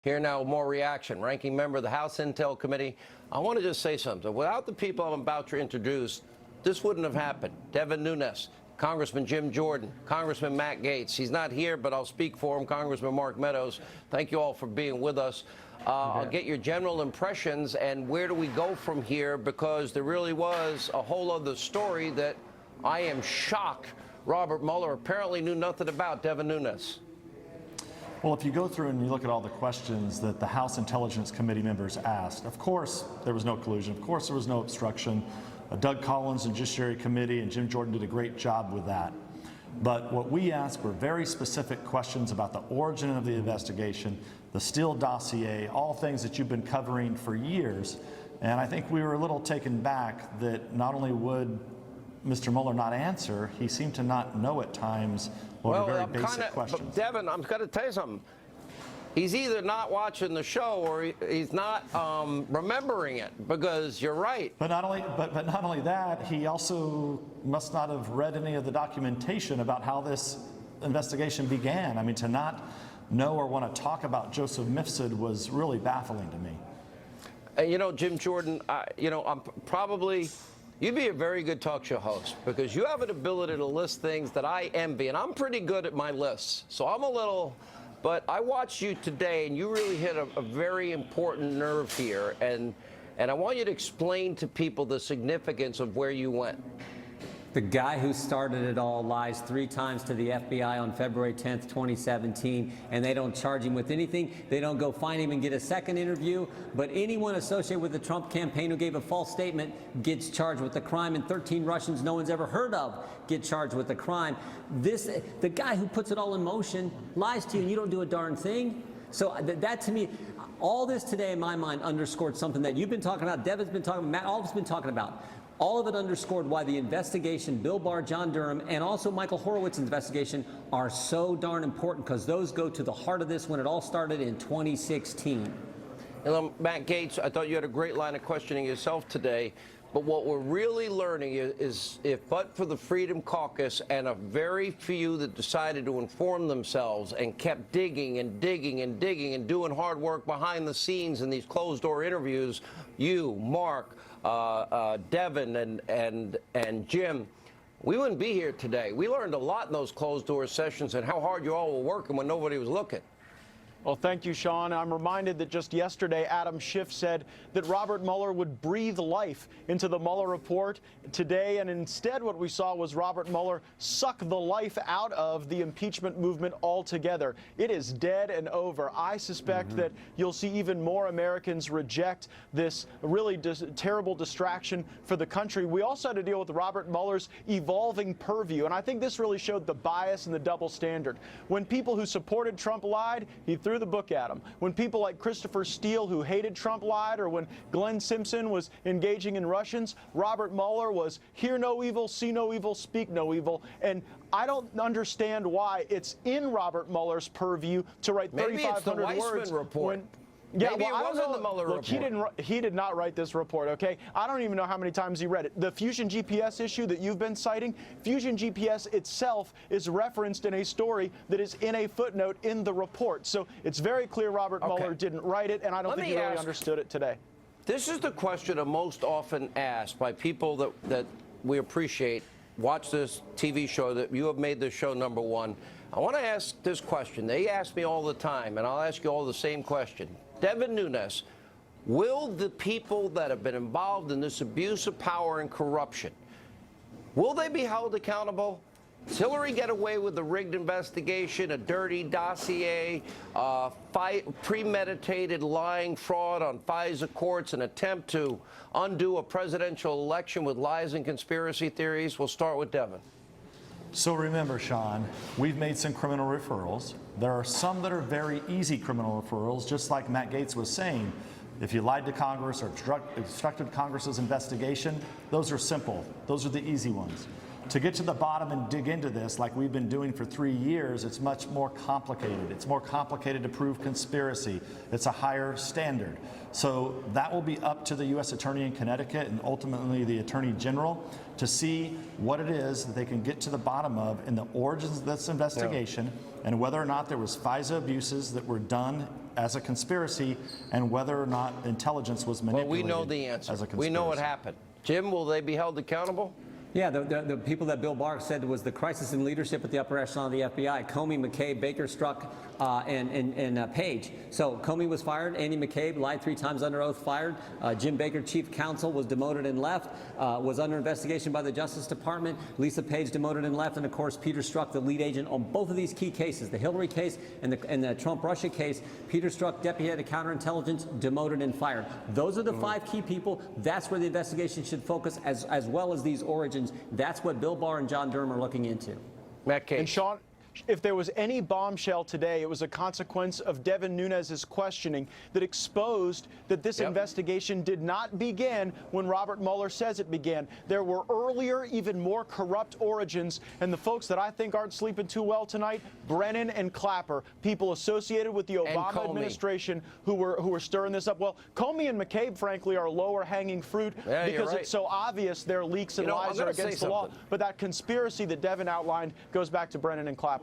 Here now, more reaction. Ranking member of the House Intel Committee. I want to just say something. Without the people I'm about to introduce, this wouldn't have happened. Devin Nunes, Congressman Jim Jordan, Congressman Matt Gaetz. He's not here, but I'll speak for him. Congressman Mark Meadows. Thank you all for being with us. I'll get your general impressions and where do we go from here, because there really was a whole other story that I am shocked Robert Mueller apparently knew nothing about. Devin Nunes. Well, if you go through and you look at all the questions that the House Intelligence Committee members asked, of course there was no collusion, of course there was no obstruction. Doug Collins and Judiciary Committee and Jim Jordan did a great job with that. But what we asked were very specific questions about the origin of the investigation, the Steele dossier, all things that you've been covering for years. And I think we were a little taken back that not only would Mr. Mueller not answer, he seemed to not know at times what were very basic questions. But Devin, I'm going to tell you something. He's either not watching the show or he's not remembering it, because you're right. But not only that, he also must not have read any of the documentation about how this investigation began. I mean, to not know or want to talk about Joseph Mifsud was really baffling to me. You know, Jim Jordan, I'm probably... You'd be a very good talk show host, because you have an ability to list things that I envy, and I'm pretty good at my lists. So I'm a little, but I watched you today, and you really hit a very important nerve here, and I want you to explain to people the significance of where you went. The guy who started it all lies 3 times to the FBI on February 10th, 2017, and they don't charge him with anything. They don't go find him and get a second interview. But anyone associated with the Trump campaign who gave a false statement gets charged with the crime, and 13 Russians no one's ever heard of get charged with the crime. The guy who puts it all in motion lies to you, and you don't do a darn thing. So that to me, all this today in my mind underscored something that you've been talking about, Devin's been talking about, Matt, all of us been talking about. All of it underscored why the investigation, Bill Barr, John Durham, and also Michael Horowitz's investigation are so darn important, because those go to the heart of this when it all started in 2016. Matt Gaetz, I thought you had a great line of questioning yourself today. But what we're really learning is if but for the Freedom Caucus and a very few that decided to inform themselves and kept digging and digging and digging and doing hard work behind the scenes in these closed-door interviews, you, Mark, Devin, and Jim, we wouldn't be here today. We learned a lot in those closed-door sessions and how hard you all were working when nobody was looking. Well, thank you, Sean. I'm reminded that just yesterday, Adam Schiff said that Robert Mueller would breathe life into the Mueller report today, and instead what we saw was Robert Mueller suck the life out of the impeachment movement altogether. It is dead and over. I suspect that you'll see even more Americans reject this really terrible distraction for the country. We also had to deal with Robert Mueller's evolving purview, and I think this really showed the bias and the double standard. When people who supported Trump lied, he threw the book at him. When people like Christopher Steele, who hated Trump, lied, or when Glenn Simpson was engaging in Russians, Robert Mueller was hear no evil, see no evil, speak no evil. And I don't understand why it's in Robert Mueller's purview to write 3,500 words. Report. Yeah, maybe well, it wasn't the Mueller report. Look, he did not write this report, okay? I don't even know how many times he read it. The Fusion GPS issue that you've been citing, Fusion GPS itself is referenced in a story that is in a footnote in the report. So it's very clear Robert Mueller didn't write it, and I don't think he really understood it today. This is the question I'm most often asked by people that we appreciate. Watch this TV show that you have made this show #1. I want to ask this question. They ask me all the time, and I'll ask you all the same question. Devin Nunes, will the people that have been involved in this abuse of power and corruption, will they be held accountable? Does Hillary get away with a rigged investigation, a dirty dossier, premeditated lying fraud on FISA courts, an attempt to undo a presidential election with lies and conspiracy theories? We'll start with Devin. So remember, Sean, we've made some criminal referrals. There are some that are very easy criminal referrals, just like Matt Gaetz was saying. If you lied to Congress or obstructed Congress's investigation, those are simple. Those are the easy ones. To get to the bottom and dig into this, like we've been doing for 3 years, it's much more complicated. It's more complicated to prove conspiracy. It's a higher standard. So that will be up to the U.S. Attorney in Connecticut and ultimately the Attorney General to see what it is that they can get to the bottom of in the origins of this investigation and whether or not there was FISA abuses that were done as a conspiracy and whether or not intelligence was Well, manipulated we know the answer. as a conspiracy. We know what happened. Jim, will they be held accountable? Yeah, the people that Bill Barr said was the crisis in leadership at the upper echelon of the FBI: Comey, McCabe, Baker, Strzok, and Page. So Comey was fired. Andy McCabe lied 3 times under oath, fired. Jim Baker, chief counsel, was demoted and left. Was under investigation by the Justice Department. Lisa Page demoted and left. And of course, Peter Strzok, the lead agent on both of these key cases, the Hillary case and the Trump-Russia case. Peter Strzok, deputy head of counterintelligence, demoted and fired. Those are the 5 key people. That's where the investigation should focus, as well as these origins. That's what Bill Barr and John Durham are looking into. Matt Gaetz. And Sean, if there was any bombshell today, it was a consequence of Devin Nunes' questioning that exposed that this investigation did not begin when Robert Mueller says it began. There were earlier, even more corrupt origins, and the folks that I think aren't sleeping too well tonight, Brennan and Clapper, people associated with the Obama administration who were stirring this up. Well, Comey and McCabe, frankly, are lower hanging fruit because it's so obvious their leaks and lies are against the law. But that conspiracy that Devin outlined goes back to Brennan and Clapper.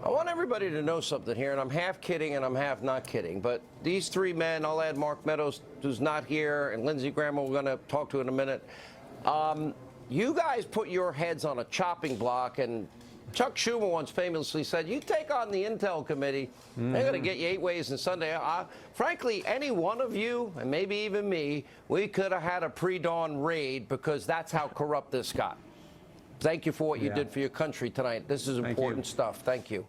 I want everybody to know something here, and I'm half kidding and I'm half not kidding, but these 3 men, I'll add Mark Meadows, who's not here, and Lindsey Graham, we're going to talk to in a minute. You guys put your heads on a chopping block, and Chuck Schumer once famously said, you take on the Intel Committee, they're going to get you 8 ways and Sunday. Frankly, any one of you, and maybe even me, we could have had a pre-dawn raid because that's how corrupt this got. Thank you for what you did for your country tonight. This is important stuff. Thank you.